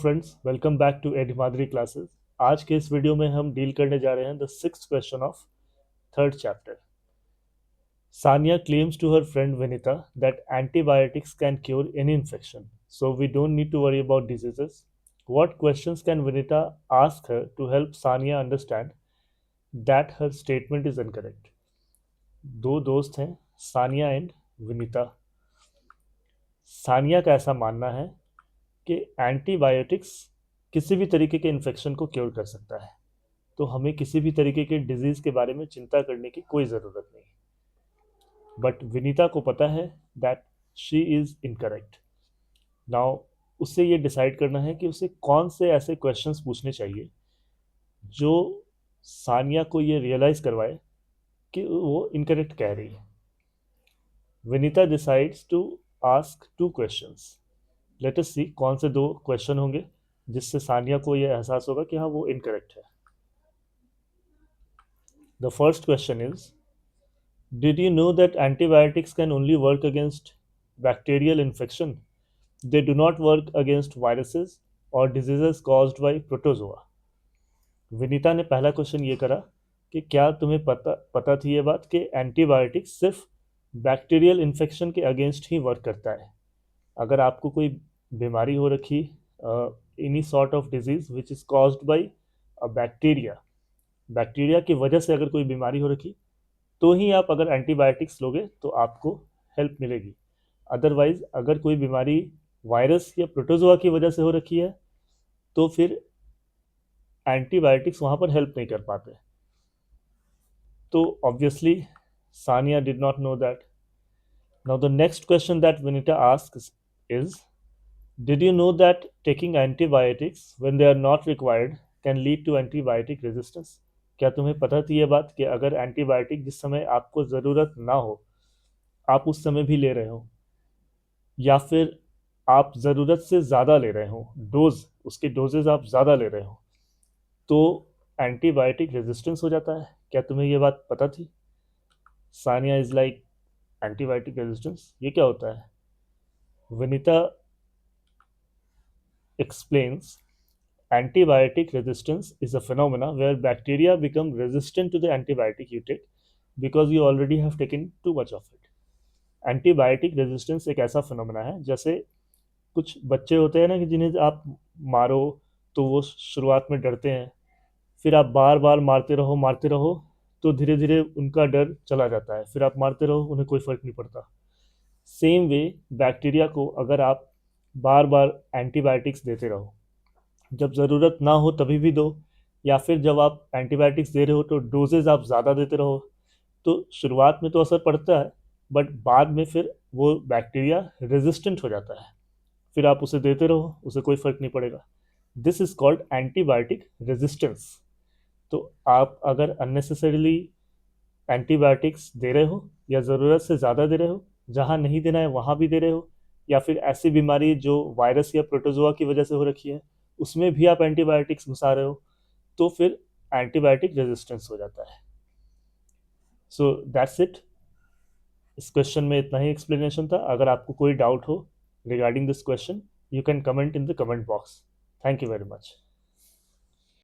Friends, welcome back to एडमाद्री classes. आज के इस वीडियो में हम डील करने जा रहे हैं the sixth question of third chapter. Sania claims to her friend Vinita that antibiotics can cure any infection, so we don't need to worry about diseases. What questions can Vinita ask her to help Sania understand that her statement is incorrect? दो दोस्त हैं, Sania and Vinita. Sania का ऐसा मानना है कि antibiotics किसी भी तरीके के इन्फेक्शन को क्योर कर सकता है, तो हमें किसी भी तरीके के डिजीज़ के बारे में चिंता करने की कोई ज़रूरत नहीं। बट विनीता को पता है that she is incorrect. Now उससे ये डिसाइड करना है कि उसे कौन से ऐसे क्वेश्चंस पूछने चाहिए जो सानिया को ये रियलाइज़ करवाए कि वो इनकरेक्ट कह रही है। Vinita decides to ask two questions. Let us see कौन से दो क्वेश्चन होंगे जिससे सानिया को ये एहसास होगा कि हाँ वो इनकरेक्ट है। The first question is, did you know that antibiotics can only work against bacterial infection? They do not work against viruses or diseases caused by protozoa. Vinita ने पहला क्वेश्चन ये करा कि क्या तुम्हें पता थी ये बात कि एंटीबायोटिक्स सिर्फ बैक्टीरियल इन्फेक्शन के अगेंस्ट ही वर्क करता है। अगर आपको कोई बीमारी हो रखी, any sort of disease which is caused by a bacteria, bacteria की वजह से अगर कोई बीमारी हो रखी तो ही आप अगर एंटीबायोटिक्स लोगे तो आपको हेल्प मिलेगी। अदरवाइज अगर कोई बीमारी वायरस या प्रोटोजोआ की वजह से हो रखी है तो फिर एंटीबायोटिक्स वहाँ पर हेल्प नहीं कर पाते। तो obviously Sania did not know that. Now the next question that Vinita asks is, did you know that taking antibiotics when they are not required can lead to antibiotic resistance? क्या तुम्हें पता थी ये बात कि अगर एंटीबायोटिक जिस समय आपको ज़रूरत ना हो आप उस समय भी ले रहे हो, या फिर आप ज़रूरत से ज़्यादा ले रहे हो, डोज उसके डोजेज आप ज़्यादा ले रहे हो, तो एंटीबायोटिक रेजिस्टेंस हो जाता है? क्या तुम्हें ये बात पता थी? Sania is like, antibiotic resistance ये क्या होता है? Vinita explains, antibiotic resistance is a phenomena where bacteria become resistant to the antibiotic you take because you already have taken too much of it. Antibiotic resistance एक ऐसा फिनोमेना है जैसे कुछ बच्चे होते हैं ना कि जिन्हें आप मारो तो वो शुरुआत में डरते हैं, फिर आप बार बार मारते रहो तो धीरे धीरे उनका डर चला जाता है, फिर आप मारते रहो उन्हें कोई फ़र्क नहीं पड़ता। सेम वे बैक्टीरिया को अगर आप बार बार एंटीबायोटिक्स देते रहो, जब ज़रूरत ना हो तभी भी दो, या फिर जब आप एंटीबायोटिक्स दे रहे हो तो डोजेज आप ज़्यादा देते रहो, तो शुरुआत में तो असर पड़ता है बट बाद में फिर वो बैक्टीरिया रेजिस्टेंट हो जाता है, फिर आप उसे देते रहो उसे कोई फ़र्क नहीं पड़ेगा। This is called antibiotic resistance. तो आप अगर अननेसेसरीली एंटीबायोटिक्स दे रहे हो या ज़रूरत से ज़्यादा दे रहे हो, जहाँ नहीं देना है वहाँ भी दे रहे हो, या फिर ऐसी बीमारी जो वायरस या प्रोटोजोआ की वजह से हो रखी है उसमें भी आप एंटीबायोटिक्स घुसा रहे हो, तो फिर एंटीबायोटिक रेजिस्टेंस हो जाता है। So that's it. इस क्वेश्चन में इतना ही एक्सप्लेनेशन था। अगर आपको कोई डाउट हो regarding this question, you can comment in the comment box. Thank you very much.